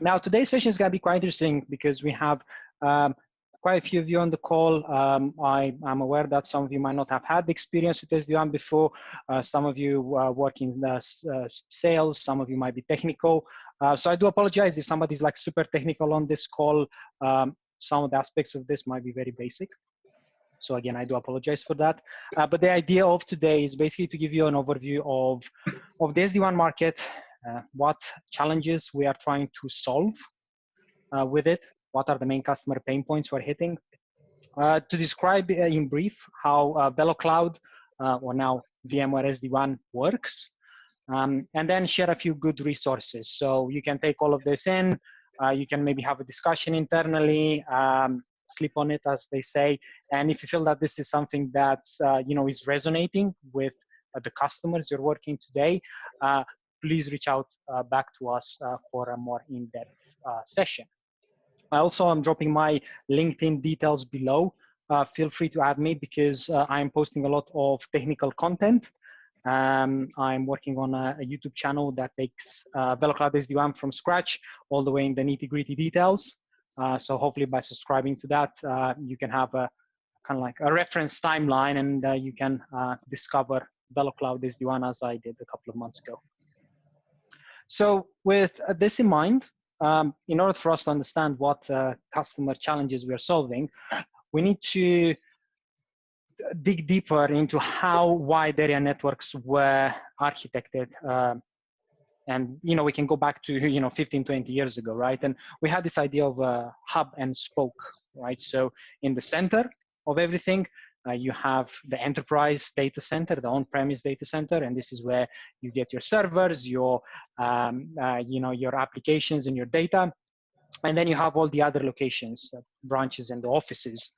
Now, today's session is going to be quite interesting because we have quite a few of you on the call. I'm aware that some of you might not have had the experience with SD-WAN before. Some of you work in sales, some of you might be technical. So I do apologize if somebody's like super technical on this call. Some of the aspects of this might be very basic. So again, I do apologize for that. But the idea of today is basically to give you an overview of the SD-WAN market, what challenges we are trying to solve with it, what are the main customer pain points we're hitting, to describe in brief how VeloCloud, or now VMware SD-WAN works, and then share a few good resources. So you can take all of this in, you can maybe have a discussion internally, sleep on it, as they say. And if you feel that this is something that is resonating with the customers you're working today, please reach out back to us for a more in-depth session. I also am dropping my LinkedIn details below. Feel free to add me because I'm posting a lot of technical content. I'm working on a YouTube channel that takes VeloCloud SD-WAN from scratch all the way in the nitty-gritty details. So hopefully by subscribing to that, you can have a kind of like a reference timeline, and you can discover VeloCloud SD-WAN as I did a couple of months ago. So with this in mind, in order for us to understand what customer challenges we are solving, we need to dig deeper into how wide area networks were architected. And we can go back to 15, 20 years ago, right? And we had this idea of a hub and spoke, right? So in the center of everything, you have the enterprise data center, the on-premise data center, and this is where you get your servers, your your applications and your data, and then you have all the other locations, branches and the offices,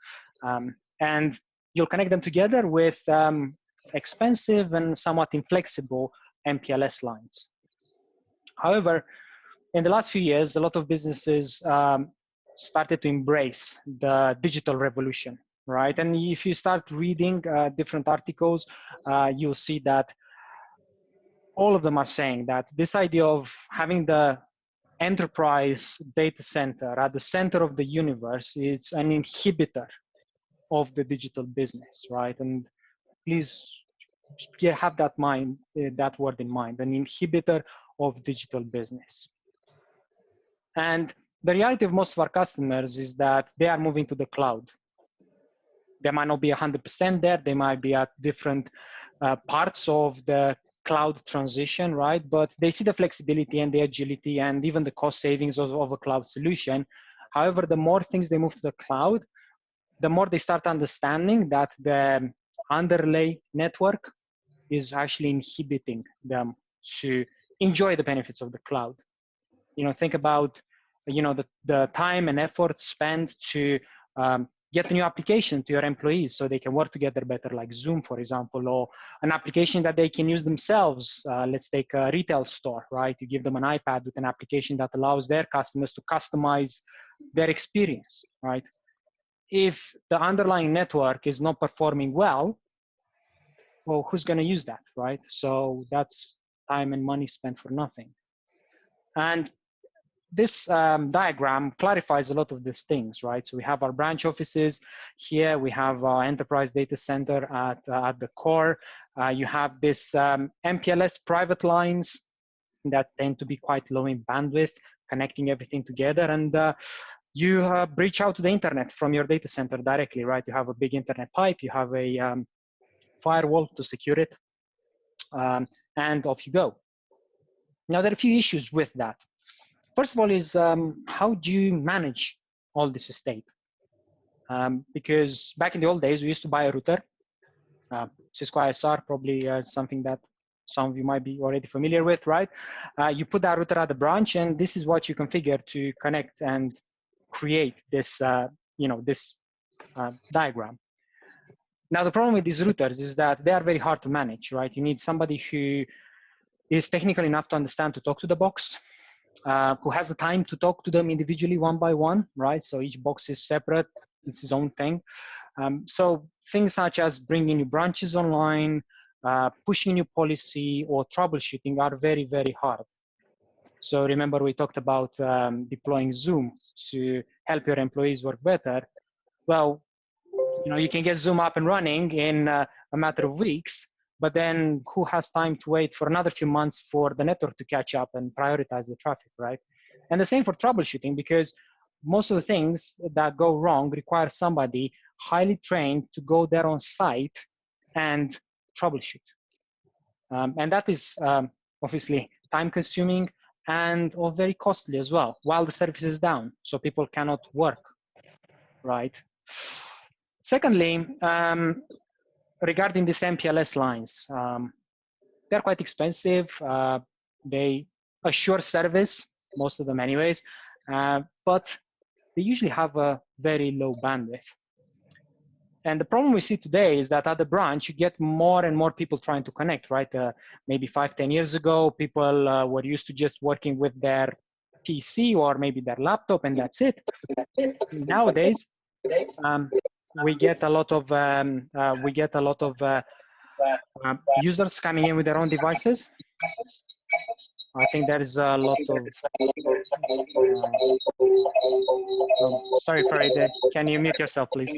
and you'll connect them together with expensive and somewhat inflexible MPLS lines. However, in the last few years, a lot of businesses started to embrace the digital revolution, right? And if you start reading different articles, you'll see that all of them are saying that this idea of having the enterprise data center at the center of the universe is an inhibitor of the digital business, right? And please have that word in mind, an inhibitor of digital business. And the reality of most of our customers is that they are moving to the cloud. They might not be 100% there. They might be at different parts of the cloud transition, right? But they see the flexibility and the agility and even the cost savings of a cloud solution. However, the more things they move to the cloud, the more they start understanding that the underlay network is actually inhibiting them to enjoy the benefits of the cloud. Think about, the time and effort spent to get a new application to your employees so they can work together better, like Zoom, for example, or an application that they can use themselves. Let's take a retail store, right? You give them an iPad with an application that allows their customers to customize their experience, right? If the underlying network is not performing well, who's going to use that, right? So that's time and money spent for nothing. And this diagram clarifies a lot of these things, right? So we have our branch offices here. We have our enterprise data center at the core. You have this MPLS private lines that tend to be quite low in bandwidth, connecting everything together. And you reach out to the internet from your data center directly, right? You have a big internet pipe. You have a firewall to secure it, and off you go. Now, there are a few issues with that. First of all is how do you manage all this estate? Because back in the old days, we used to buy a router. Cisco ISR, probably something that some of you might be already familiar with, right? You put that router at the branch, and this is what you configure to connect and create this, this diagram. Now, the problem with these routers is that they are very hard to manage, right? You need somebody who is technical enough to understand to talk to the box, who has the time to talk to them individually one by one, right? So each box is separate, it's its own thing. So things such as bringing new branches online, pushing new policy, or troubleshooting are very, very hard. So remember we talked about deploying Zoom to help your employees work better. Well, you can get Zoom up and running in a matter of weeks, but then who has time to wait for another few months for the network to catch up and prioritize the traffic, right? And the same for troubleshooting, because most of the things that go wrong require somebody highly trained to go there on site and troubleshoot. And that is obviously time consuming and very costly as well, while the service is down, so people cannot work, right? Secondly, regarding these MPLS lines, they're quite expensive. They assure service, most of them anyways, but they usually have a very low bandwidth. And the problem we see today is that at the branch, you get more and more people trying to connect, right? Maybe 5-10 years ago, people were used to just working with their PC or maybe their laptop, and that's it. Nowadays, we get a lot of users coming in with their own devices. I think there is a lot of. Sorry, Farid. Can you mute yourself, please?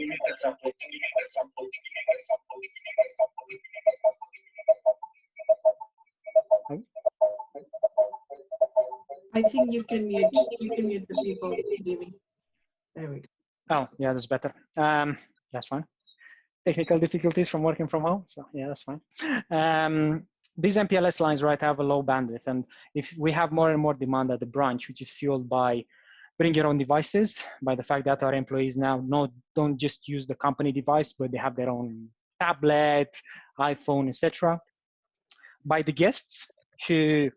I think you can mute the people leaving. There we go. Oh, yeah, that's better. That's fine. Technical difficulties from working from home, so yeah, that's fine. These MPLS lines, right, have a low bandwidth, and if we have more and more demand at the branch, which is fueled by bring your own devices, by the fact that our employees now don't just use the company device, but they have their own tablet, iPhone, etc. By the guests who,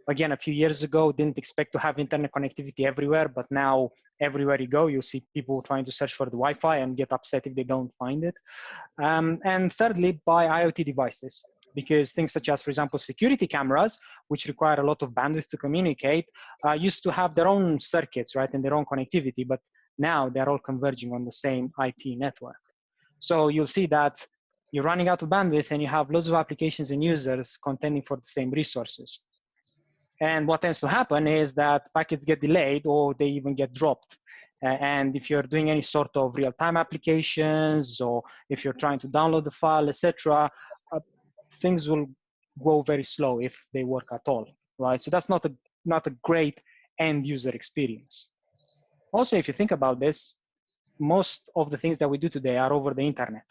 again, a few years ago didn't expect to have internet connectivity everywhere, but now everywhere you go, you'll see people trying to search for the Wi-Fi and get upset if they don't find it. And thirdly, by IoT devices, because things such as, for example, security cameras, which require a lot of bandwidth to communicate, used to have their own circuits, right, and their own connectivity, but now they're all converging on the same IP network. So you'll see that you're running out of bandwidth and you have lots of applications and users contending for the same resources. And what tends to happen is that packets get delayed or they even get dropped. And if you're doing any sort of real-time applications, or if you're trying to download the file, etc., things will go very slow if they work at all, right? So that's not a great end user experience. Also, if you think about this, most of the things that we do today are over the internet,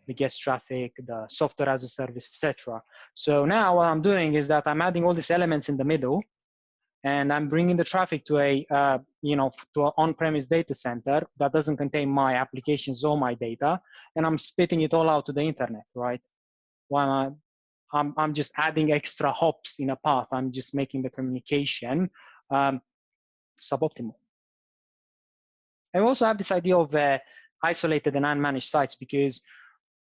the guest traffic, the software as a service, etc. So now what I'm doing is that I'm adding all these elements in the middle, and I'm bringing the traffic to to an on-premise data center that doesn't contain my applications or my data, and I'm spitting it all out to the internet, right? While I'm just adding extra hops in a path. I'm just making the communication suboptimal. And we also have this idea of isolated and unmanaged sites, because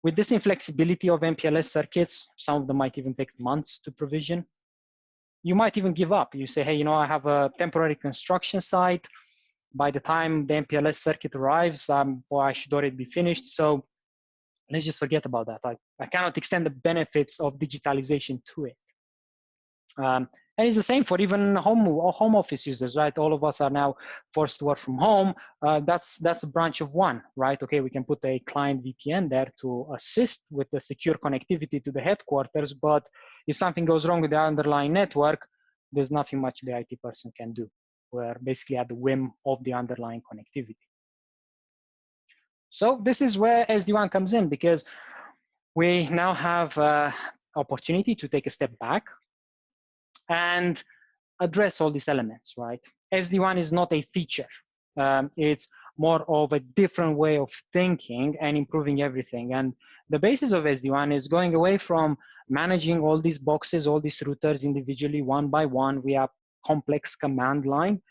with this inflexibility of MPLS circuits, some of them might even take months to provision. You might even give up. You say, hey, I have a temporary construction site. By the time the MPLS circuit arrives, I should already be finished. So let's just forget about that. I cannot extend the benefits of digitalization to it. And it's the same for even home office users, right? All of us are now forced to work from home. That's a branch of one, right? Okay, we can put a client VPN there to assist with the secure connectivity to the headquarters, but if something goes wrong with the underlying network, there's nothing much the IT person can do. We're basically at the whim of the underlying connectivity. So this is where SD-WAN comes in, because we now have opportunity to take a step back and address all these elements, right? SD-WAN is not a feature. It's more of a different way of thinking and improving everything. And the basis of SD-WAN is going away from managing all these boxes, all these routers individually, one by one, via complex command line,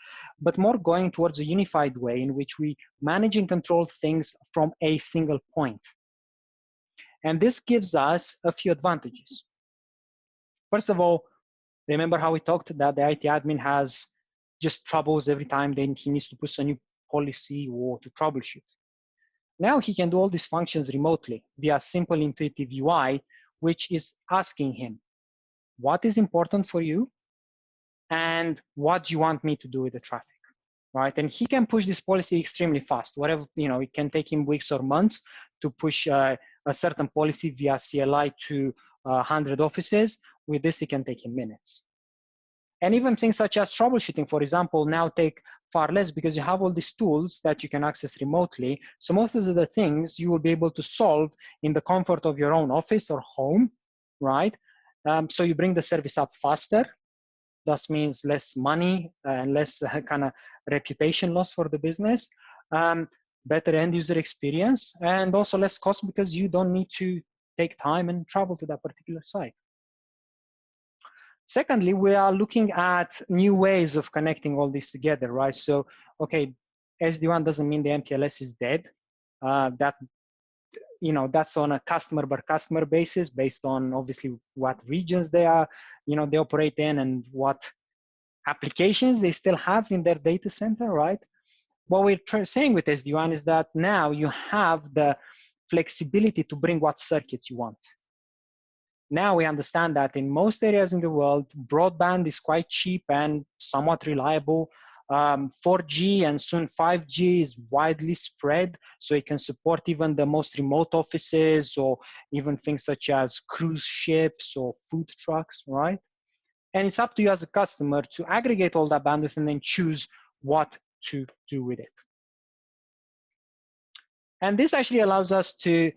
but more going towards a unified way in which we manage and control things from a single point. And this gives us a few advantages. First of all, remember how we talked that the IT admin has just troubles every time then he needs to push a new policy or to troubleshoot. Now he can do all these functions remotely via simple intuitive UI, which is asking him, what is important for you? and what do you want me to do with the traffic, right? And he can push this policy extremely fast. Whatever, it can take him weeks or months to push a certain policy via CLI to 100 offices. With this, it can take him minutes. And even things such as troubleshooting, for example, now take far less because you have all these tools that you can access remotely. So most of the things you will be able to solve in the comfort of your own office or home, right? So you bring the service up faster. That means less money and less kind of reputation loss for the business, better end user experience, and also less cost because you don't need to take time and travel to that particular site. Secondly, we are looking at new ways of connecting all this together, right? So, okay, SD-WAN doesn't mean the MPLS is dead. That's on a customer by customer basis based on obviously what regions they are, they operate in and what applications they still have in their data center, right? What we're saying with SD-WAN is that now you have the flexibility to bring what circuits you want. Now we understand that in most areas in the world, broadband is quite cheap and somewhat reliable. 4G and soon 5G is widely spread, so it can support even the most remote offices or even things such as cruise ships or food trucks, right? And it's up to you as a customer to aggregate all that bandwidth and then choose what to do with it. And this actually allows us to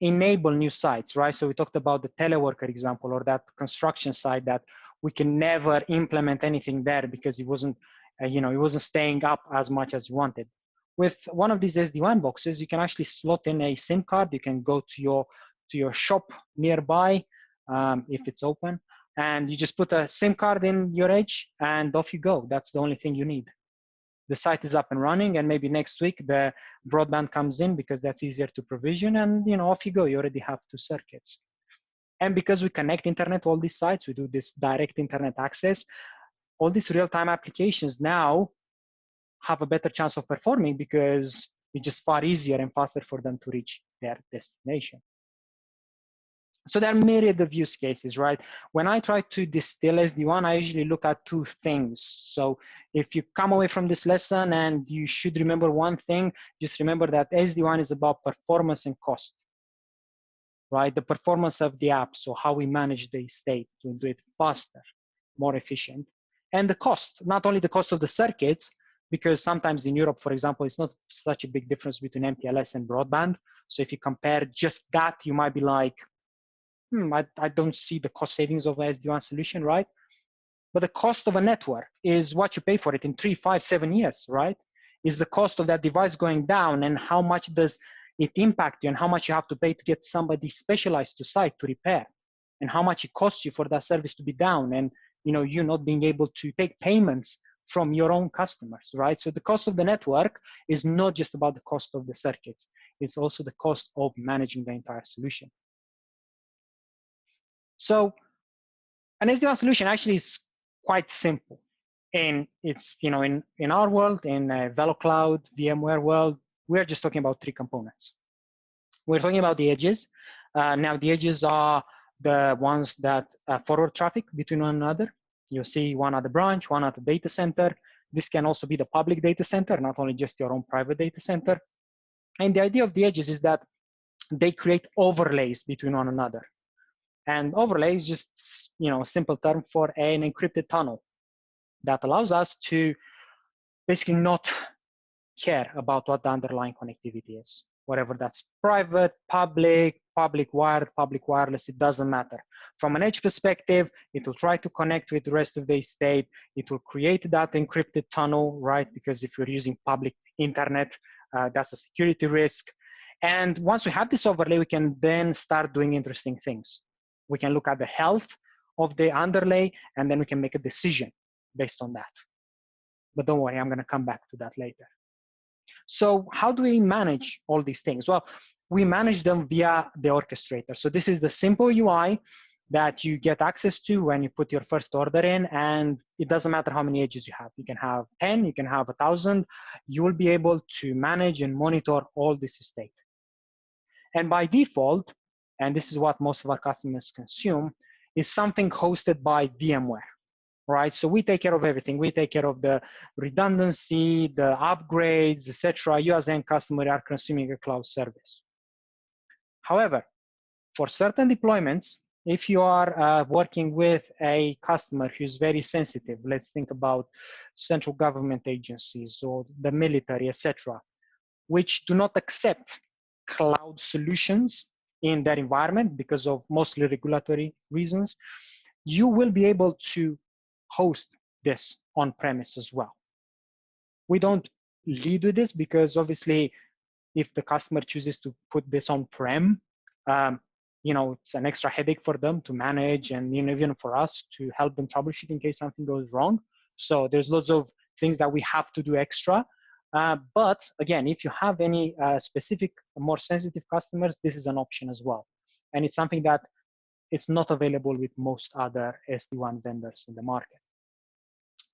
enable new sites, right? So we talked about the teleworker example or that construction site that we can never implement anything there because it wasn't, it wasn't staying up as much as you wanted. With one of these SD-WAN boxes, you can actually slot in a SIM card. You can go to your shop nearby if it's open, and you just put a SIM card in your edge and off you go. That's the only thing you need. The site is up and running, and maybe next week the broadband comes in because that's easier to provision, and off you go. You already have 2 circuits. And because we connect internet, all these sites, we do this direct internet access, all these real-time applications now have a better chance of performing because it's just far easier and faster for them to reach their destination. So there are myriad of use cases, right? When I try to distill SD-WAN, I usually look at 2 things. So if you come away from this lesson and you should remember one thing, just remember that SD-WAN is about performance and cost, right? The performance of the app, so how we manage the estate to do it faster, more efficient. And the cost, not only the cost of the circuits, because sometimes in Europe, for example, it's not such a big difference between MPLS and broadband. So if you compare just that, you might be like, I don't see the cost savings of an SD-WAN solution, right? But the cost of a network is what you pay for it in 3, 5, 7 years, right? Is the cost of that device going down, and how much does it impact you, and how much you have to pay to get somebody specialized to site to repair, and how much it costs you for that service to be down, and you not being able to take payments from your own customers, right? So the cost of the network is not just about the cost of the circuits. It's also the cost of managing the entire solution. So an SD-WAN solution actually is quite simple. And it's, in our world, in VeloCloud, VMware world, we're just talking about 3 components. We're talking about the edges. Now the edges are the ones that forward traffic between one another. You'll see one at the branch, one at the data center. This can also be the public data center, not only just your own private data center. And the idea of the edges is that they create overlays between one another. And overlay is just, a simple term for an encrypted tunnel that allows us to basically not care about what the underlying connectivity is. Whatever that's private, public, public wired, public wireless, it doesn't matter. From an edge perspective, it will try to connect with the rest of the estate. It will create that encrypted tunnel, right? Because if you're using public internet, that's a security risk. And once we have this overlay, we can then start doing interesting things. We can look at the health of the underlay, and then we can make a decision based on that. But don't worry, I'm going to come back to that later. So how do we manage all these things? Well, we manage them via the Orchestrator. So this is the simple UI that you get access to when you put your first order in, and it doesn't matter how many edges you have. You can have 10, you can have 1,000. You will be able to manage and monitor all this estate. And by default, and this is what most of our customers consume, is something hosted by VMware. right? So we take care of everything. We take care of the redundancy, the upgrades, etc. You as the end customer are consuming a cloud service. However, for certain deployments, if you are working with a customer who's very sensitive, let's think about central government agencies or the military, etc., which do not accept cloud solutions in their environment because of mostly regulatory reasons, you will be able to host this on-premise as well. We don't lead with this because obviously if the customer chooses to put this on-prem, it's an extra headache for them to manage, and even for us to help them troubleshoot in case something goes wrong. So there's lots of things that we have to do extra. But again, if you have any specific, more sensitive customers, this is an option as well. And it's something that it's not available with most other SD-WAN vendors in the market.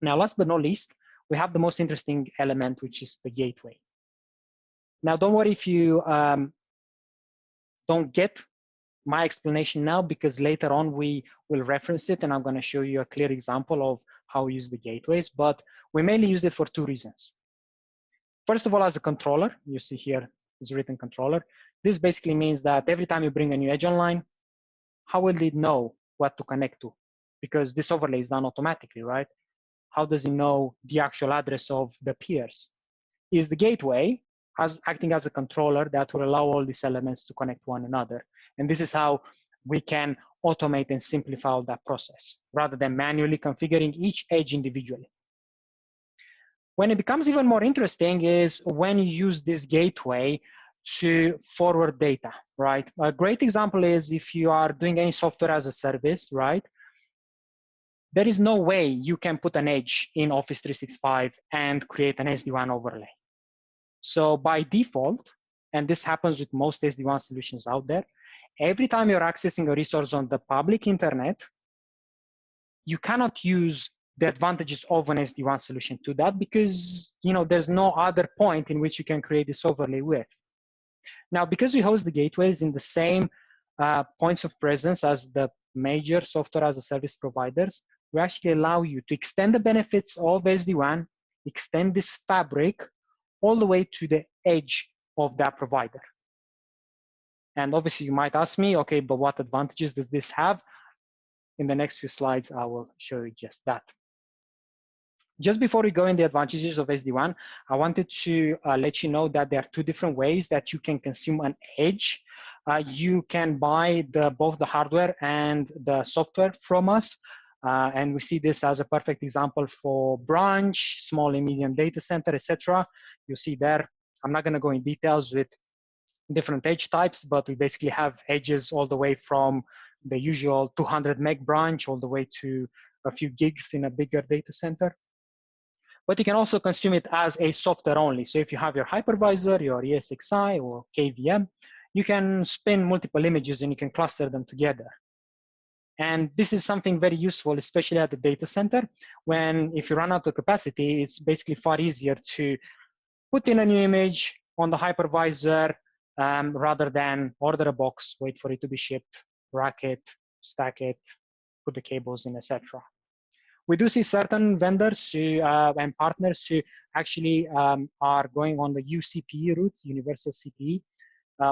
Now, last but not least, we have the most interesting element, which is the gateway. Now, don't worry if you don't get my explanation now, because later on we will reference it and I'm going to show you a clear example of how we use the gateways, but we mainly use it for two reasons. First of all, as a controller, you see here is written controller. This basically means that every time you bring a new edge online, how will it know what to connect to? Because this overlay is done automatically, right? How does it know the actual address of the peers? Is the gateway acting as a controller that will allow all these elements to connect to one another. And this is how we can automate and simplify all that process rather than manually configuring each edge individually. When it becomes even more interesting is when you use this gateway to forward data, right? A great example is if you are doing any software as a service, right? There is no way you can put an edge in Office 365 and create an SD-WAN overlay. So by default, and this happens with most SD-WAN solutions out there, every time you're accessing a resource on the public internet, you cannot use the advantages of an SD-WAN solution to that because there's no other point in which you can create this overlay with. Now, because we host the gateways in the same points of presence as the major software as a service providers, we actually allow you to extend the benefits of SD-WAN, extend this fabric all the way to the edge of that provider. And obviously you might ask me, okay, but what advantages does this have? In the next few slides, I will show you just that. Just before we go in the advantages of SD-WAN, I wanted to let you know that there are two different ways that you can consume an edge. You can buy both the hardware and the software from us. And we see this as a perfect example for branch, small and medium data center, etc. You see there, I'm not going to go in details with different edge types, but we basically have edges all the way from the usual 200 meg branch all the way to a few gigs in a bigger data center. But you can also consume it as a software only. So if you have your hypervisor, your ESXi or KVM, you can spin multiple images and you can cluster them together. And this is something very useful, especially at the data center, when if you run out of capacity, it's basically far easier to put in a new image on the hypervisor rather than order a box, wait for it to be shipped, rack it, stack it, put the cables in, etc. We do see certain vendors and partners who actually are going on the UCPE route, Universal CPE,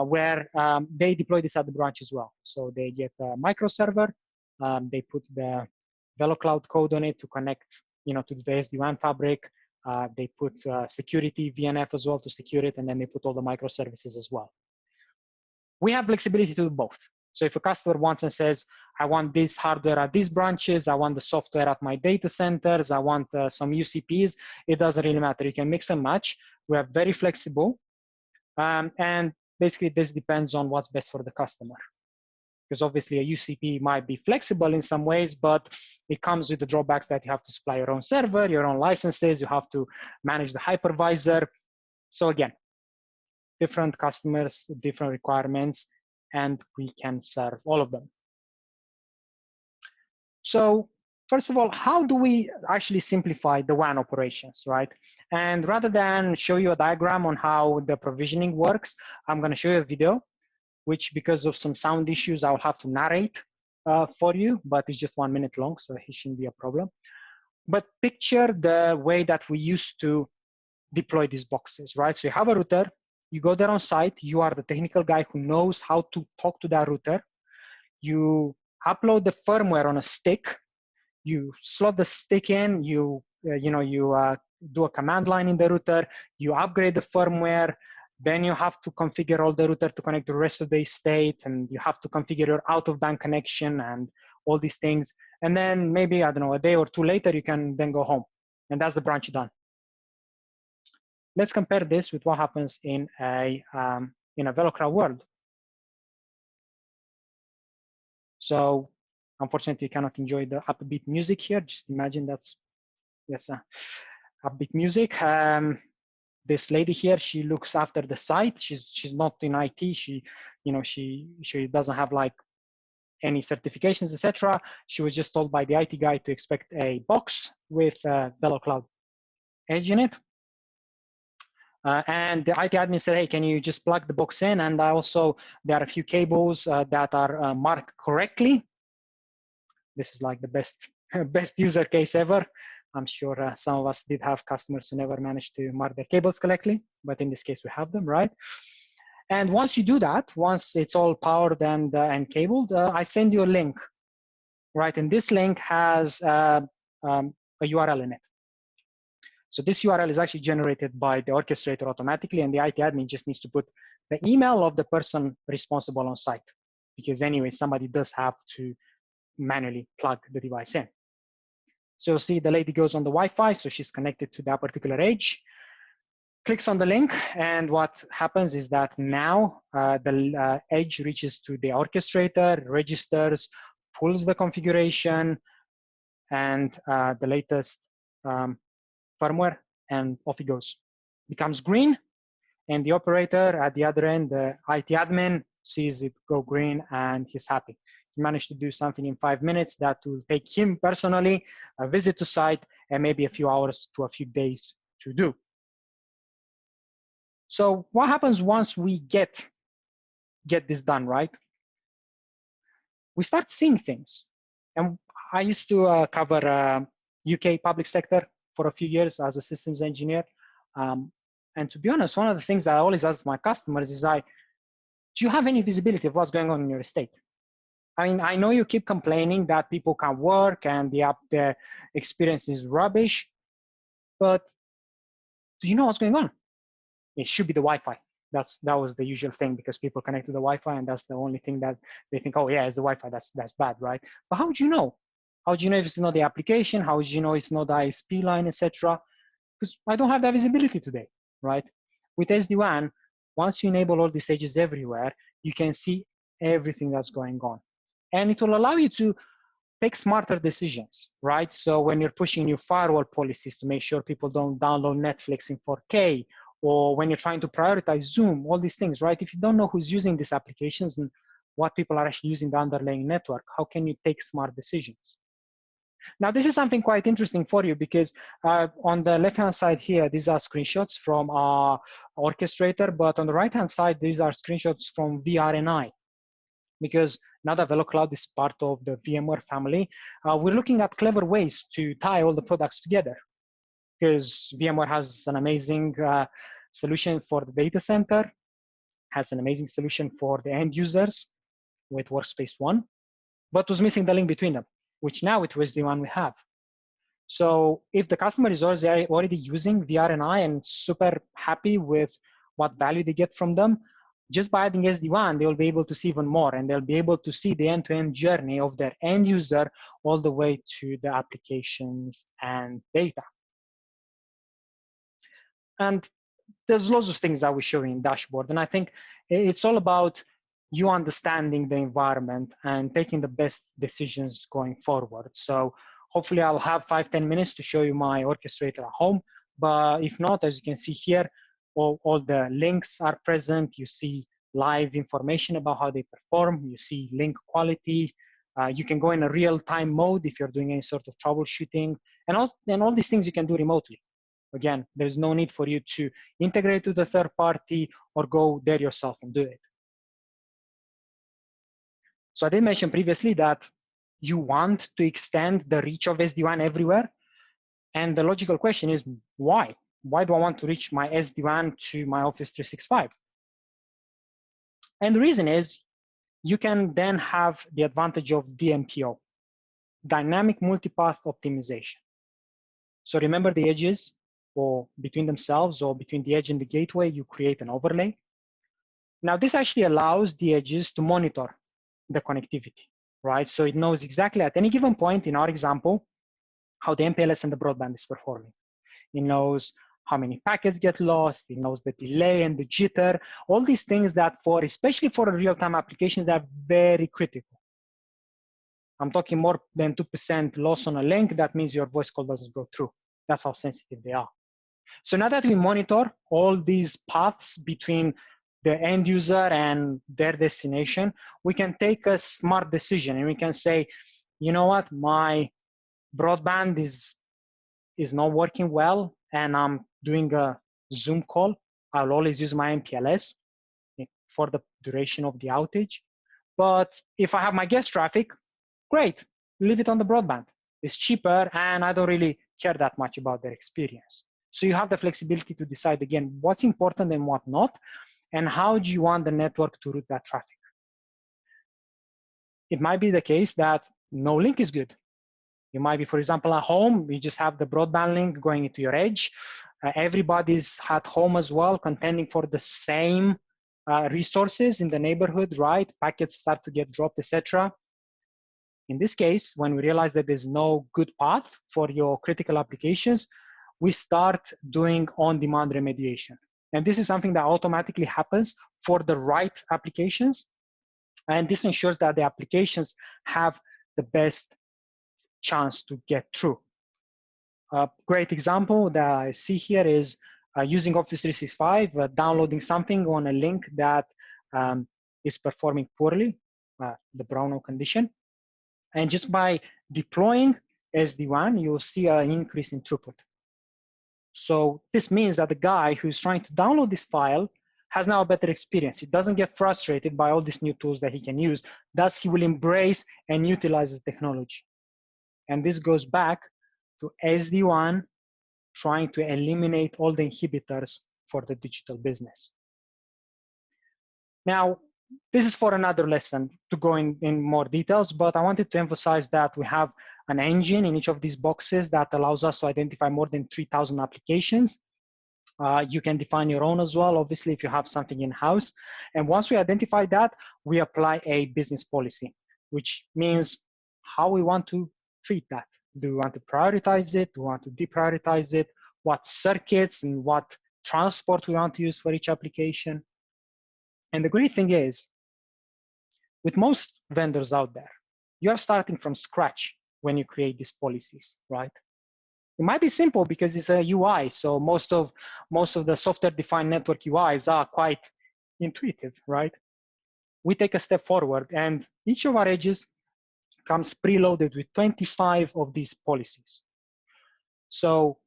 where they deploy this at the branch as well. So they get a microserver, they put the VeloCloud code on it to connect, to the SD-WAN fabric. They put security VNF as well to secure it, and then they put all the microservices as well. We have flexibility to do both. So if a customer wants and says, I want this hardware at these branches, I want the software at my data centers, I want some UCPs, it doesn't really matter. You can mix and match. We are very flexible. And basically, this depends on what's best for the customer. Because obviously, a UCP might be flexible in some ways, but it comes with the drawbacks that you have to supply your own server, your own licenses, you have to manage the hypervisor. So again, different customers, different requirements, and we can serve all of them. So first of all, how do we actually simplify the WAN operations, right? And rather than show you a diagram on how the provisioning works, I'm going to show you a video, which because of some sound issues, I'll have to narrate for you, but it's just 1 minute long, so it shouldn't be a problem. But picture the way that we used to deploy these boxes, right? So you have a router, you go there on site, you are the technical guy who knows how to talk to that router. You upload the firmware on a stick, you slot the stick in, you do a command line in the router, you upgrade the firmware, then you have to configure all the router to connect to the rest of the estate, and you have to configure your out-of-band connection and all these things. And then maybe, I don't know, a day or two later, you can then go home. And that's the branch done. Let's compare this with what happens in a VeloCloud world. So unfortunately, you cannot enjoy the upbeat music here. Just imagine that's, yes, upbeat music. This lady here, she looks after the site. She's not in IT. She doesn't have like any certifications, etc. She was just told by the IT guy to expect a box with VeloCloud Edge in it. And the IT admin said, hey, can you just plug the box in? And also, there are a few cables that are marked correctly. This is like the best user case ever. I'm sure some of us did have customers who never managed to mark their cables correctly, but in this case, we have them, right? And once you do that, once it's all powered and cabled, I send you a link, right? And this link has a URL in it. So this URL is actually generated by the orchestrator automatically, and the IT admin just needs to put the email of the person responsible on site, because anyway, somebody does have to manually plug the device in. So see, the lady goes on the Wi-Fi, so she's connected to that particular edge, clicks on the link, and what happens is that now the edge reaches to the orchestrator, registers, pulls the configuration, and the latest firmware, and off it goes. Becomes green, and the operator at the other end, the IT admin, sees it go green, and he's happy. He managed to do something in 5 minutes that will take him personally a visit to site and maybe a few hours to a few days to do. So what happens once we get this done, right? We start seeing things. And I used to cover UK public sector for a few years as a systems engineer. And to be honest, one of the things that I always ask my customers is, do you have any visibility of what's going on in your estate? I mean, I know you keep complaining that people can't work and the experience is rubbish, but do you know what's going on? It should be the Wi-Fi. That was the usual thing, because people connect to the Wi-Fi, and that's the only thing that they think, oh yeah, it's the Wi-Fi, that's bad, right? But how would you know? How would you know if it's not the application? How would you know it's not the ISP line, etc.? Because I don't have that visibility today, right? With SD-WAN, once you enable all these stages everywhere, you can see everything that's going on. And it will allow you to take smarter decisions, right? So when you're pushing new firewall policies to make sure people don't download Netflix in 4K, or when you're trying to prioritize Zoom, all these things, right? If you don't know who's using these applications and what people are actually using the underlying network, how can you take smart decisions? Now, this is something quite interesting for you, because on the left-hand side here, these are screenshots from our orchestrator, but on the right-hand side, these are screenshots from VRNI. Because now that VeloCloud is part of the VMware family, we're looking at clever ways to tie all the products together. Because VMware has an amazing solution for the data center, has an amazing solution for the end users with Workspace ONE, but was missing the link between them, which now with SD-WAN we have. So if the customer is already using VRNI and super happy with what value they get from them, just by adding SD-WAN, they'll be able to see even more, and they'll be able to see the end-to-end journey of their end user all the way to the applications and data. And there's lots of things that we show in dashboard, and I think it's all about you understanding the environment and taking the best decisions going forward. So hopefully I'll have 5-10 minutes to show you my orchestrator at home, but if not, as you can see here, all the links are present. You see live information about how they perform. You see link quality. You can go in a real-time mode if you're doing any sort of troubleshooting, and all these things you can do remotely. Again, there's no need for you to integrate to the third party or go there yourself and do it. So I did mention previously that you want to extend the reach of SD-WAN everywhere. And the logical question is, why? Why do I want to reach my SD-WAN to my Office 365? And the reason is, you can then have the advantage of DMPO, dynamic multipath optimization. So remember the edges, or between themselves, or between the edge and the gateway, you create an overlay. Now this actually allows the edges to monitor the connectivity, right? So it knows exactly at any given point, in our example, how the MPLS and the broadband is performing. It knows how many packets get lost. It knows the delay and the jitter, all these things that especially for real-time applications, that are very critical. I'm talking more than 2% loss on a link. That means your voice call doesn't go through. That's how sensitive they are. So now that we monitor all these paths between the end user and their destination, we can take a smart decision and we can say, you know what, my broadband is not working well and I'm doing a Zoom call. I'll always use my MPLS for the duration of the outage. But if I have my guest traffic, great, leave it on the broadband. It's cheaper and I don't really care that much about their experience. So you have the flexibility to decide again what's important and what not, and how do you want the network to route that traffic. It might be the case that no link is good. You might be, for example, at home, you just have the broadband link going into your edge. Everybody's at home as well, contending for the same resources in the neighborhood, right? Packets start to get dropped, etc. In this case, when we realize that there's no good path for your critical applications, we start doing on-demand remediation. And this is something that automatically happens for the right applications. And this ensures that the applications have the best chance to get through. A great example that I see here is using Office 365, downloading something on a link that is performing poorly, the brownout condition. And just by deploying SD-WAN, you'll see an increase in throughput. So this means that the guy who's trying to download this file has now a better experience. He doesn't get frustrated by all these new tools that he can use. Thus, he will embrace and utilize the technology. And this goes back to SD-WAN trying to eliminate all the inhibitors for the digital business. Now, this is for another lesson to go in more details, but I wanted to emphasize that we have an engine in each of these boxes that allows us to identify more than 3,000 applications. You can define your own as well, obviously, if you have something in-house. And once we identify that, we apply a business policy, which means how we want to treat that. Do we want to prioritize it? Do we want to deprioritize it? What circuits and what transport we want to use for each application? And the great thing is, with most vendors out there, you're starting from scratch when you create these policies, right? It might be simple because it's a UI, so most of the software-defined network UIs are quite intuitive, right? We take a step forward, and each of our edges comes preloaded with 25 of these policies. So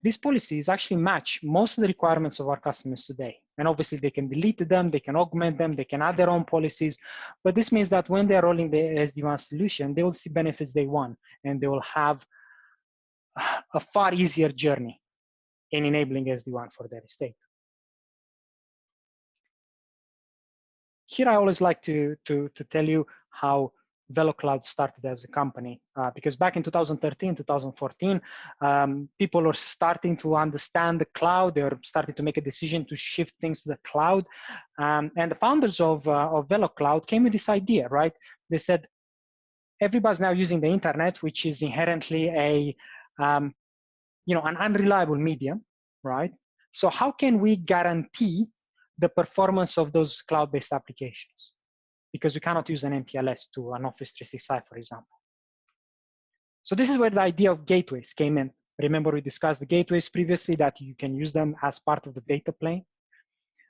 these policies actually match most of the requirements of our customers today. And obviously they can delete them, they can augment them, they can add their own policies. But this means that when they're rolling the SD-WAN solution, they will see benefits day one, and they will have a far easier journey in enabling SD-WAN for their estate. Here I always like to tell you how VeloCloud started as a company, because back in 2013, 2014, people were starting to understand the cloud. They were starting to make a decision to shift things to the cloud. And the founders of VeloCloud came with this idea, right? They said, everybody's now using the internet, which is inherently an unreliable medium, right? So how can we guarantee the performance of those cloud-based applications? Because we cannot use an MPLS to an Office 365, for example. So this is where the idea of gateways came in. Remember, we discussed the gateways previously, that you can use them as part of the data plane.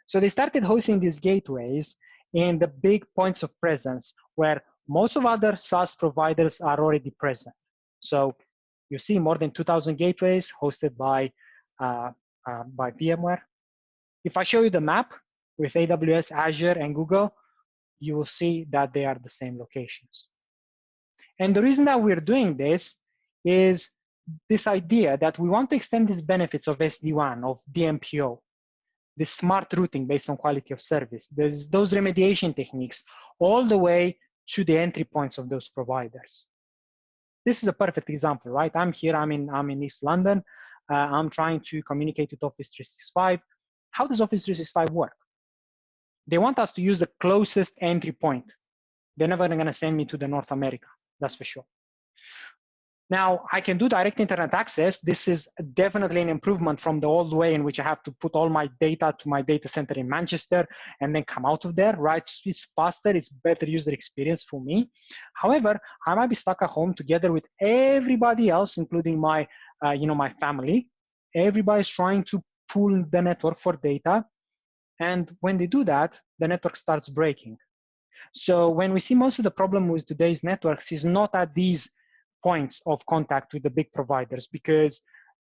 So they started hosting these gateways in the big points of presence where most of other SaaS providers are already present. So you see more than 2,000 gateways hosted by VMware. If I show you the map with AWS, Azure, and Google, you will see that they are the same locations. And the reason that we're doing this is this idea that we want to extend these benefits of SD-WAN, of DMPO, this smart routing based on quality of service, there's those remediation techniques, all the way to the entry points of those providers. This is a perfect example, right? I'm here, I'm in East London. I'm trying to communicate with Office 365. How does Office 365 work? They want us to use the closest entry point. They're never going to send me to the North America, that's for sure. Now, I can do direct internet access. This is definitely an improvement from the old way in which I have to put all my data to my data center in Manchester and then come out of there, right? It's faster, it's better user experience for me. However, I might be stuck at home together with everybody else, including my, my family. Everybody's trying to pull the network for data. And when they do that, the network starts breaking. So when we see most of the problem with today's networks is not at these points of contact with the big providers, because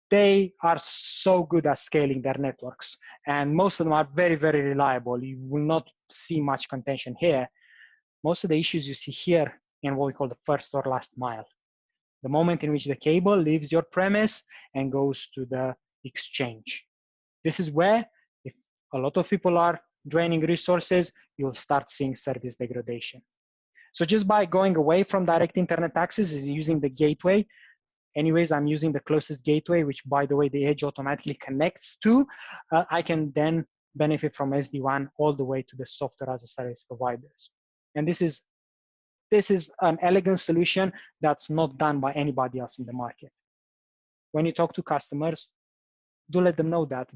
they are so good at scaling their networks. And most of them are very, very reliable. You will not see much contention here. Most of the issues you see here in what we call the first or last mile. The moment in which the cable leaves your premise and goes to the exchange. This is where, if a lot of people are draining resources, you'll start seeing service degradation. So just by going away from direct internet access is using the gateway. Anyways, I'm using the closest gateway, which, by the way, the edge automatically connects to. I can then benefit from SD-WAN all the way to the software as a service providers. And this is an elegant solution that's not done by anybody else in the market. When you talk to customers, do let them know that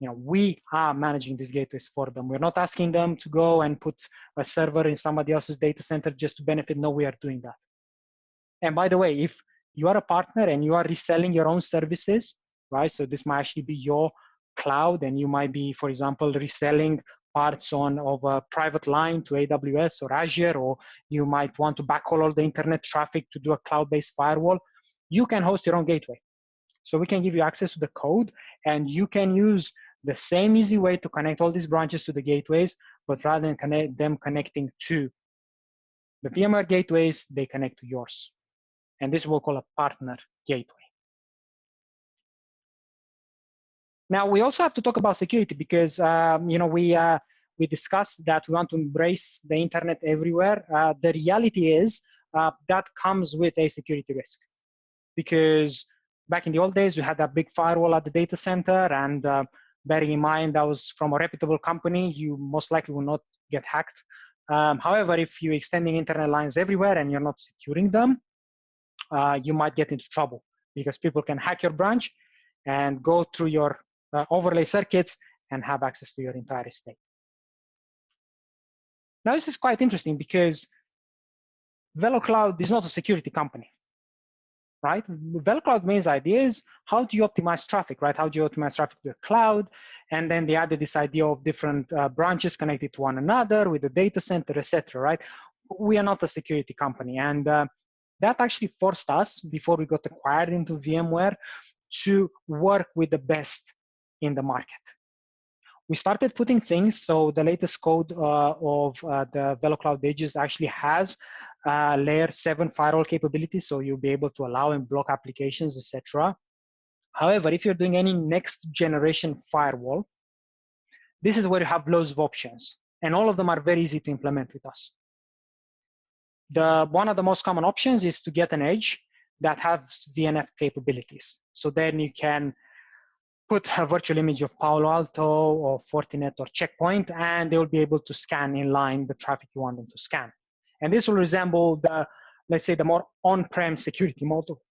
we are managing these gateways for them. We're not asking them to go and put a server in somebody else's data center just to benefit. No, we are doing that. And by the way, if you are a partner and you are reselling your own services, right? So this might actually be your cloud, and you might be, for example, reselling parts of a private line to AWS or Azure, or you might want to backhaul all the internet traffic to do a cloud-based firewall. You can host your own gateway. So we can give you access to the code, and you can use the same easy way to connect all these branches to the gateways, but rather than connecting to the VMware gateways, they connect to yours. And this we'll call a partner gateway. Now, we also have to talk about security, because we discussed that we want to embrace the internet everywhere. The reality is that comes with a security risk, because back in the old days, we had that big firewall at the data center, and bearing in mind that was from a reputable company, you most likely will not get hacked. However, if you're extending internet lines everywhere and you're not securing them, you might get into trouble, because people can hack your branch and go through your overlay circuits and have access to your entire estate. Now, this is quite interesting, because VeloCloud is not a security company. Right? VeloCloud main idea is how do you optimize traffic, right? How do you optimize traffic to the cloud? And then they added this idea of different branches connected to one another with the data center, etc. Right? We are not a security company, and that actually forced us, before we got acquired into VMware, to work with the best in the market. We started putting things, so the latest code of the VeloCloud Edges actually has layer 7 firewall capabilities, so you'll be able to allow and block applications, etc. However, if you're doing any next generation firewall, this is where you have loads of options, and all of them are very easy to implement with us. One of the most common options is to get an edge that has VNF capabilities. So then you can put a virtual image of Palo Alto or Fortinet or Checkpoint, and they will be able to scan in line the traffic you want them to scan. And this will resemble let's say, the more on-prem security model.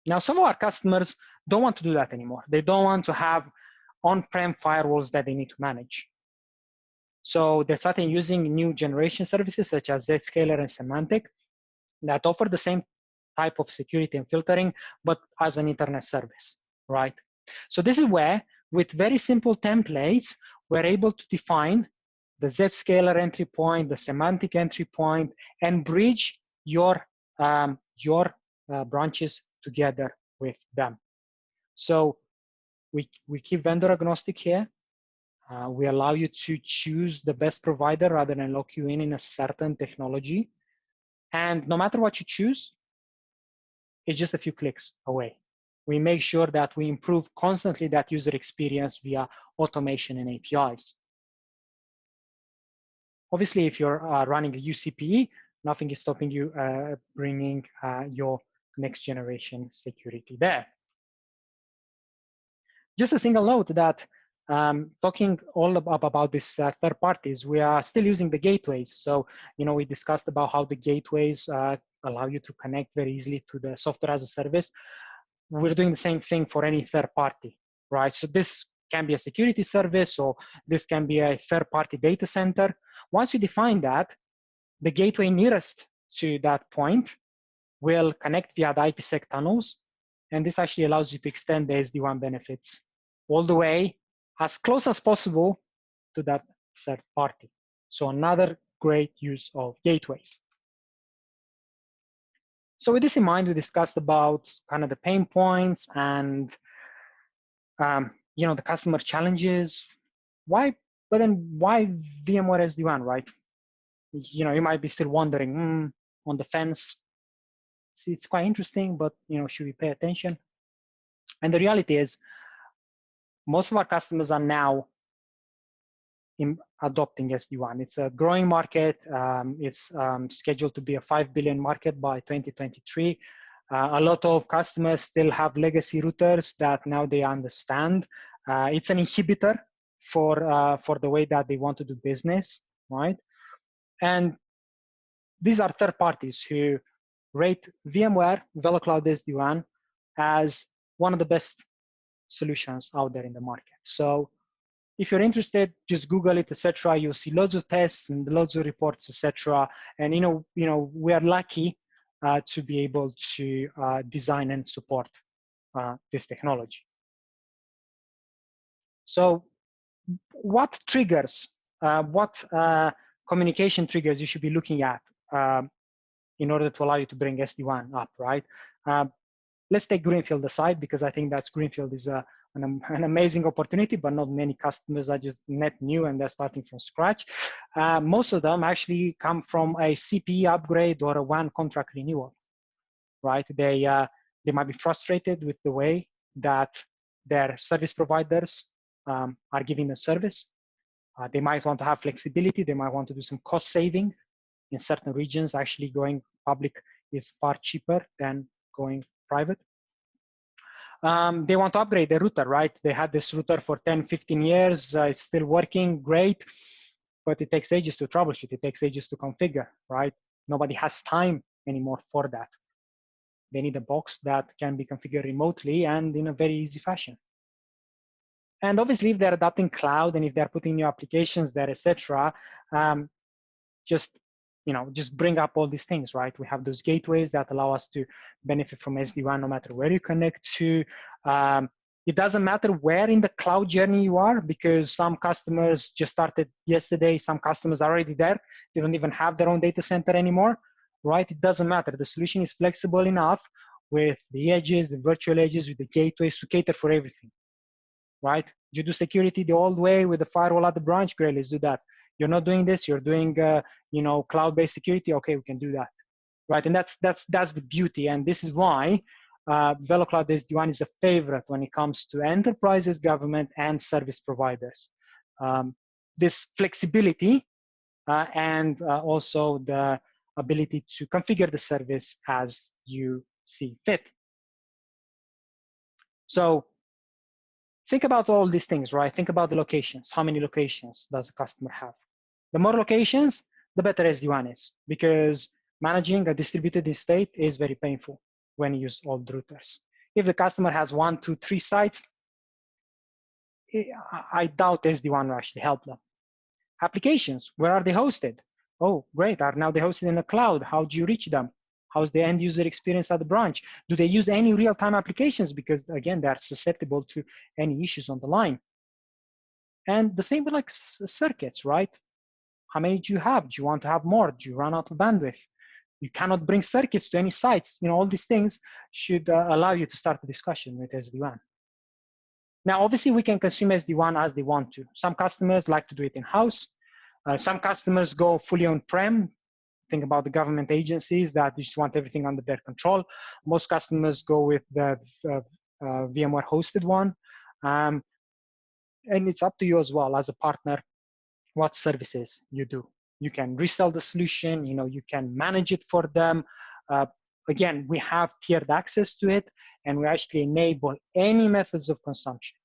Now, some of our customers don't want to do that anymore. They don't want to have on-prem firewalls that they need to manage. So they started using new generation services such as Zscaler and Symantec that offer the same type of security and filtering, but as an internet service, right? So this is where, with very simple templates, we're able to define the Zscaler entry point, the Symantec entry point, and bridge your branches together with them. So we keep vendor agnostic here. We allow you to choose the best provider rather than lock you in a certain technology. And no matter what you choose, is just a few clicks away. We make sure that we improve constantly that user experience via automation and APIs. Obviously, if you're running a UCPE, nothing is stopping you bringing your next generation security there. Just a single note that talking all about this third parties, we are still using the gateways. So, we discussed about how the gateways allow you to connect very easily to the software as a service. We're doing the same thing for any third party, right? So this can be a security service, or this can be a third party data center. Once you define that, the gateway nearest to that point will connect via the IPsec tunnels. And this actually allows you to extend the SD-WAN benefits all the way as close as possible to that third party. So another great use of gateways. So with this in mind, we discussed about kind of the pain points and the customer challenges. But then why VMware SD-WAN, right? You might be still wondering, on the fence. See, it's quite interesting, but should we pay attention? And the reality is, most of our customers are now adopting SD-WAN. It's a growing market. It's scheduled to be a $5 billion market by 2023. A lot of customers still have legacy routers that now they understand. It's an inhibitor for the way that they want to do business, right? And these are third parties who rate VMware, VeloCloud SD-WAN as one of the best solutions out there in the market. So if you're interested, just Google it, etc. You'll see loads of tests and loads of reports, etc. And we are lucky to be able to design and support this technology. So what triggers, what communication triggers you should be looking at in order to allow you to bring SD-WAN up, right? Let's take Greenfield aside, because I think that Greenfield is an amazing opportunity, but not many customers are just net new and they're starting from scratch. Most of them actually come from a CPE upgrade or a WAN contract renewal, right? They might be frustrated with the way that their service providers are giving them service. They might want to have flexibility. They might want to do some cost saving. In certain regions, actually going public is far cheaper than going private. They want to upgrade their router, right? They had this router for 10, 15 years. It's still working great, but it takes ages to troubleshoot. It takes ages to configure, right? Nobody has time anymore for that. They need a box that can be configured remotely and in a very easy fashion. And obviously, if they're adopting cloud and if they're putting new applications there, etc., just bring up all these things, right? We have those gateways that allow us to benefit from SD-WAN no matter where you connect to. It doesn't matter where in the cloud journey you are, because some customers just started yesterday. Some customers are already there. They don't even have their own data center anymore, right? It doesn't matter. The solution is flexible enough with the edges, the virtual edges, with the gateways to cater for everything, right? You do security the old way with the firewall at the branch, great, let's do that. You're not doing this, you're doing cloud-based security, okay, we can do that, right? And that's the beauty, and this is why VeloCloud SD-WAN is a favorite when it comes to enterprises, government, and service providers. This flexibility and also the ability to configure the service as you see fit. So think about all these things, right? Think about the locations. How many locations does a customer have? The more locations, the better SD-WAN is, because managing a distributed estate is very painful when you use old routers. If the customer has 1, 2, 3 sites, I doubt SD-WAN will actually help them. Applications, where are they hosted? Oh, great, are now they hosted in the cloud? How do you reach them? How's the end user experience at the branch? Do they use any real-time applications? Because again, they're susceptible to any issues on the line. And the same with like circuits, right? How many do you have? Do you want to have more? Do you run out of bandwidth? You cannot bring circuits to any sites. All these things should allow you to start a discussion with SD-WAN. Now, obviously, we can consume SD-WAN as they want to. Some customers like to do it in-house. Some customers go fully on-prem. think about the government agencies that just want everything under their control. Most customers go with the VMware hosted one. And it's up to you as well as a partner what services you do. You can resell the solution, you can manage it for them. Again, we have tiered access to it, and we actually enable any methods of consumption.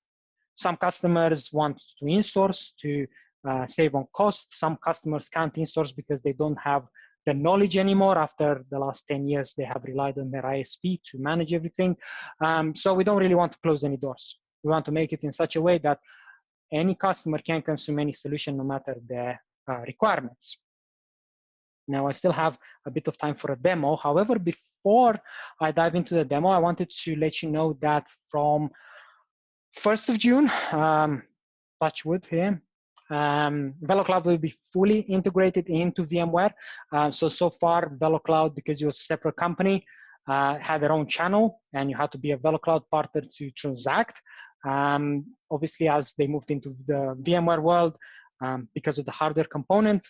Some customers want to insource to save on cost. Some customers can't insource because they don't have the knowledge anymore. After the last 10 years, they have relied on their ISP to manage everything. So we don't really want to close any doors. We want to make it in such a way that any customer can consume any solution no matter their requirements. Now, I still have a bit of time for a demo. However, before I dive into the demo, I wanted to let you know that from 1st of June, touch wood here, VeloCloud will be fully integrated into VMware. So far, VeloCloud, because it was a separate company, had their own channel, and you had to be a VeloCloud partner to transact. Obviously, as they moved into the VMware world, because of the hardware component,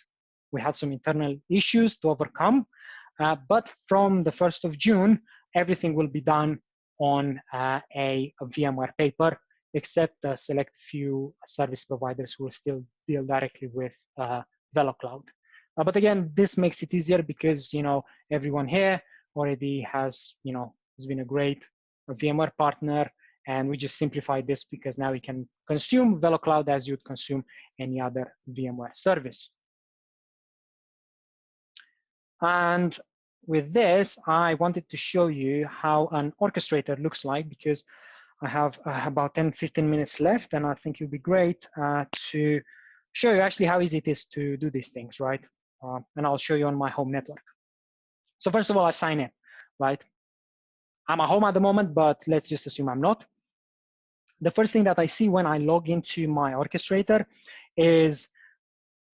we had some internal issues to overcome. But from the 1st of June, everything will be done on a VMware paper, except a select few service providers who will still deal directly with VeloCloud. But again, this makes it easier because everyone here already has been a great VMware partner, and we just simplified this because now we can consume VeloCloud as you'd consume any other VMware service. And with this, I wanted to show you how an orchestrator looks like, because I have about 10-15 minutes left, and I think it would be great to show you actually how easy it is to do these things, right? And I'll show you on my home network. So first of all, I sign in, right? I'm at home at the moment, but let's just assume I'm not. The first thing that I see when I log into my orchestrator is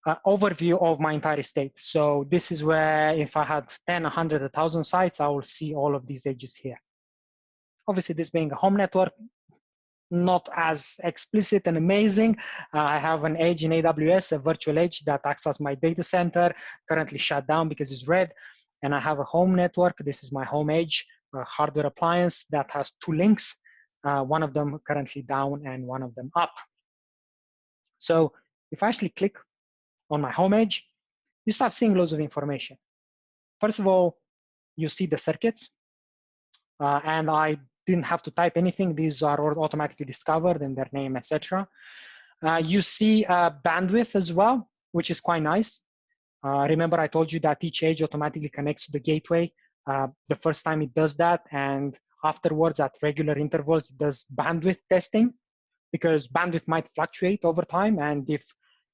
an overview of my entire estate. So this is where if I had 10, 100, 1,000 sites, I will see all of these edges here. Obviously, this being a home network, not as explicit and amazing. I have an edge in AWS, a virtual edge that acts as my data center, currently shut down because it's red. And I have a home network. This is my home edge, a hardware appliance that has 2 links, one of them currently down and one of them up. So if I actually click on my home edge, you start seeing loads of information. First of all, you see the circuits, and I didn't have to type anything. These are all automatically discovered in their name, etc. You see bandwidth as well, which is quite nice. Remember, I told you that each edge automatically connects to the gateway. The first time it does that, and afterwards at regular intervals, it does bandwidth testing, because bandwidth might fluctuate over time, and if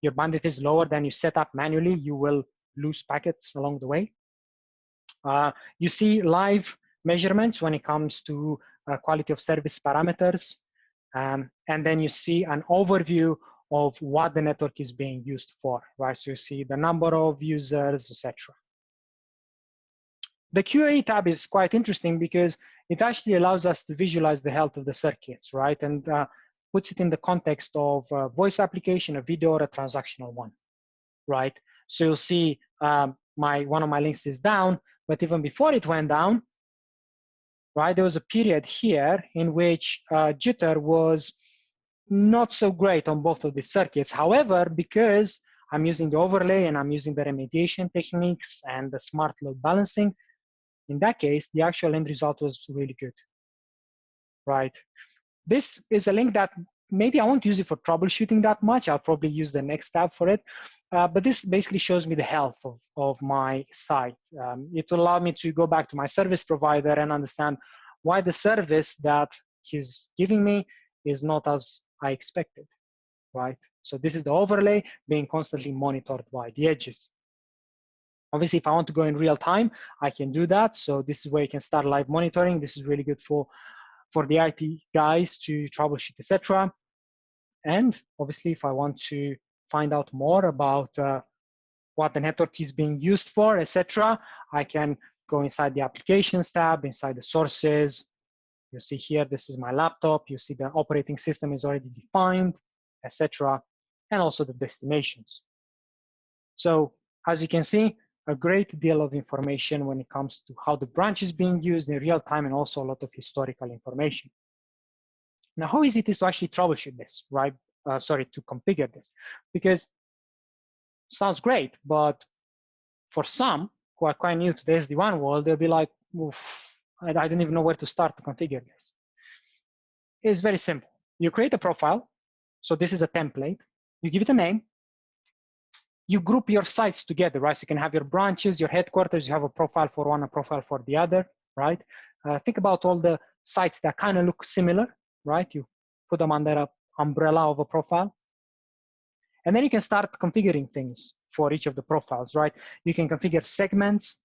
your bandwidth is lower than you set up manually, you will lose packets along the way. You see live measurements when it comes to quality of service parameters. And then you see an overview of what the network is being used for, right? So you see the number of users, etc. The QA tab is quite interesting because it actually allows us to visualize the health of the circuits, right? And puts it in the context of a voice application, a video, or a transactional one, right? So you'll see one of my links is down, but even before it went down, right, there was a period here in which jitter was not so great on both of these circuits. However, because I'm using the overlay and I'm using the remediation techniques and the smart load balancing, in that case, the actual end result was really good, right? This is a link that maybe I won't use it for troubleshooting that much. I'll probably use the next tab for it. But this basically shows me the health of my site. It will allow me to go back to my service provider and understand why the service that he's giving me is not as I expected, right? So this is the overlay being constantly monitored by the edges. Obviously, if I want to go in real time, I can do that. So this is where you can start live monitoring. This is really good for the IT guys to troubleshoot, etc. And obviously, if I want to find out more about what the network is being used for, etc., I can go inside the applications tab, inside the sources. You see here, this is my laptop. You see the operating system is already defined, etc., and also the destinations. So as you can see, a great deal of information when it comes to how the branch is being used in real time, and also a lot of historical information. Now, how easy it is to actually troubleshoot this, right? To configure this, because sounds great, but for some who are quite new to the SD-WAN world, they'll be like, oof, I don't even know where to start to configure this. It's very simple. You create a profile. So this is a template. You give it a name. You group your sites together, right? So you can have your branches, your headquarters, you have a profile for one, a profile for the other, right? Think about all the sites that kind of look similar, right? You put them under an umbrella of a profile. And then you can start configuring things for each of the profiles, right? You can configure segments.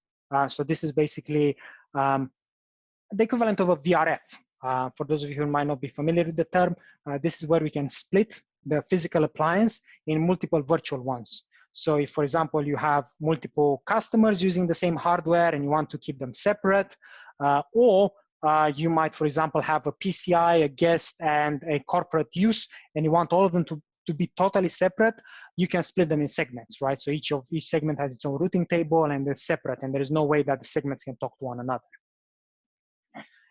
So this is basically the equivalent of a VRF. For those of you who might not be familiar with the term, this is where we can split the physical appliance in multiple virtual ones. So if, for example, you have multiple customers using the same hardware and you want to keep them separate, or you might, for example, have a PCI, a guest, and a corporate use, and you want all of them to be totally separate, you can split them in segments, right? So each segment has its own routing table and they're separate, and there is no way that the segments can talk to one another.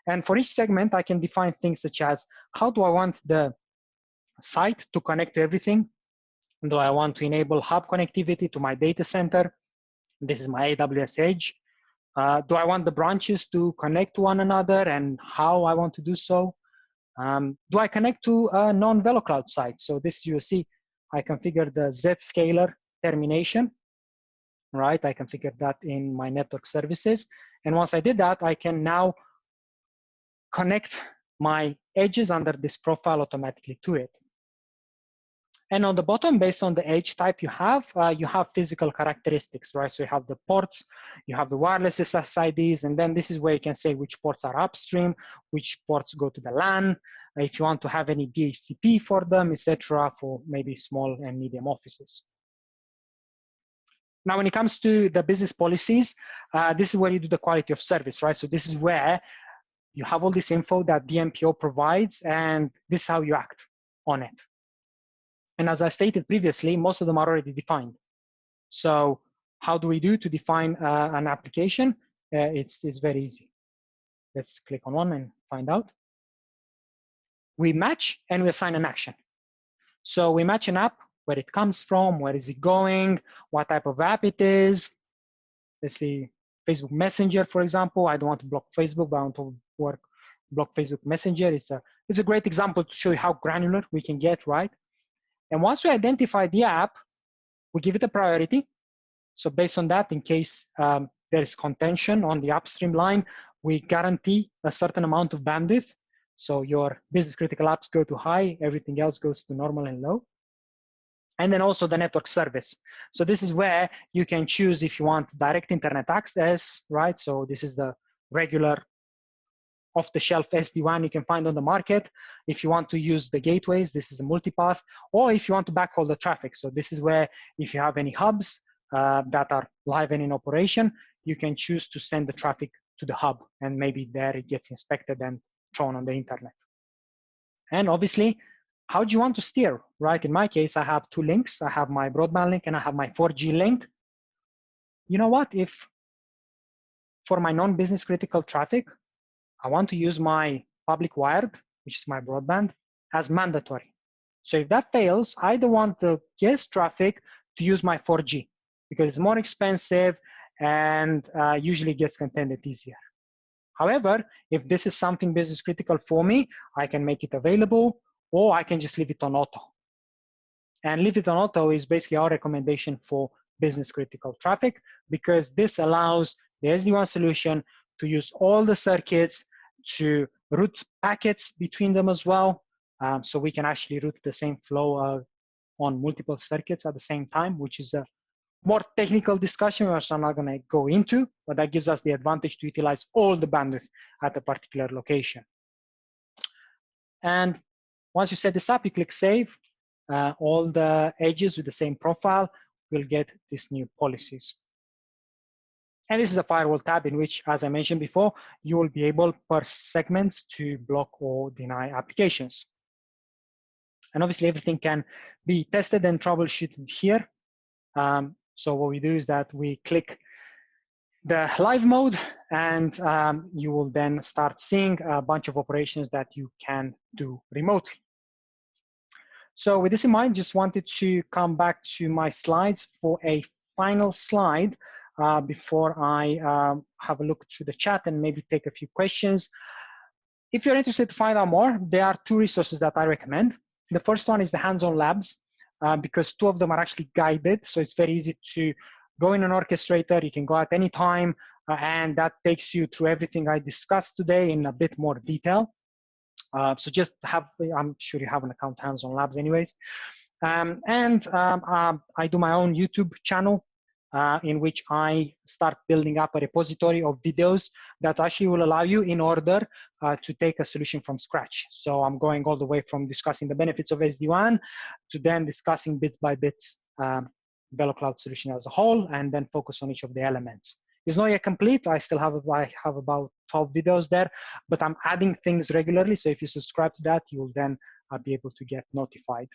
And for each segment, I can define things such as, how do I want the site to connect to everything? Do I want to enable hub connectivity to my data center? This is my AWS Edge. Do I want the branches to connect to one another, and how I want to do so? Do I connect to a non-VeloCloud site? So this, you see, I configure the Zscaler termination, right? I configure that in my network services. And once I did that, I can now connect my edges under this profile automatically to it. And on the bottom, based on the edge type you have physical characteristics, right? So you have the ports, you have the wireless SSIDs, and then this is where you can say which ports are upstream, which ports go to the LAN, if you want to have any DHCP for them, etc., for maybe small and medium offices. Now, when it comes to the business policies, this is where you do the quality of service, right? So this is where you have all this info that DMPO provides, and this is how you act on it. And as I stated previously, most of them are already defined. So how do we do to define an application? It's very easy. Let's click on one and find out. We match and we assign an action. So we match an app, where it comes from, where is it going, what type of app it is. Let's see, Facebook Messenger, for example. I don't want to block Facebook, but I want to block Facebook Messenger. It's a great example to show you how granular we can get, right? And once we identify the app, we give it a priority. So based on that, in case there is contention on the upstream line, we guarantee a certain amount of bandwidth. So your business critical apps go to high, everything else goes to normal and low. And then also the network service. So this is where you can choose if you want direct internet access, right? So this is the regular off-the-shelf SD-WAN you can find on the market. If you want to use the gateways, this is a multipath, or if you want to backhaul the traffic. So this is where, if you have any hubs that are live and in operation, you can choose to send the traffic to the hub, and maybe there it gets inspected and thrown on the internet. And obviously, how do you want to steer, right? In my case, I have two links. I have my broadband link and I have my 4G link. You know what? If for my non-business critical traffic, I want to use my public wired, which is my broadband, as mandatory. So if that fails, I don't want the guest traffic to use my 4G, because it's more expensive and usually gets contended easier. However, if this is something business critical for me, I can make it available, or I can just leave it on auto. And leave it on auto is basically our recommendation for business critical traffic, because this allows the SD-WAN solution to use all the circuits, to route packets between them as well. So we can actually route the same flow on multiple circuits at the same time, which is a more technical discussion, which I'm not going to go into, but that gives us the advantage to utilize all the bandwidth at a particular location. And once you set this up, you click save. All the edges with the same profile will get these new policies. And this is a firewall tab in which, as I mentioned before, you will be able per segments to block or deny applications. And obviously everything can be tested and troubleshooted here. So what we do is that we click the live mode, and you will then start seeing a bunch of operations that you can do remotely. So with this in mind, just wanted to come back to my slides for a final slide before I have a look through the chat and maybe take a few questions. If you're interested to find out more, there are two resources that I recommend. The first one is the hands-on labs, because two of them are actually guided. So it's very easy to go in an Orchestrator. You can go at any time, and that takes you through everything I discussed today in a bit more detail. So just have, I'm sure you have an account hands-on labs anyways. I do my own YouTube channel in which I start building up a repository of videos that actually will allow you in order to take a solution from scratch. So I'm going all the way from discussing the benefits of SD-WAN to then discussing bit by bit VeloCloud solution as a whole, and then focus on each of the elements. It's not yet complete. I still have about 12 videos there, but I'm adding things regularly. So if you subscribe to that, you will then be able to get notified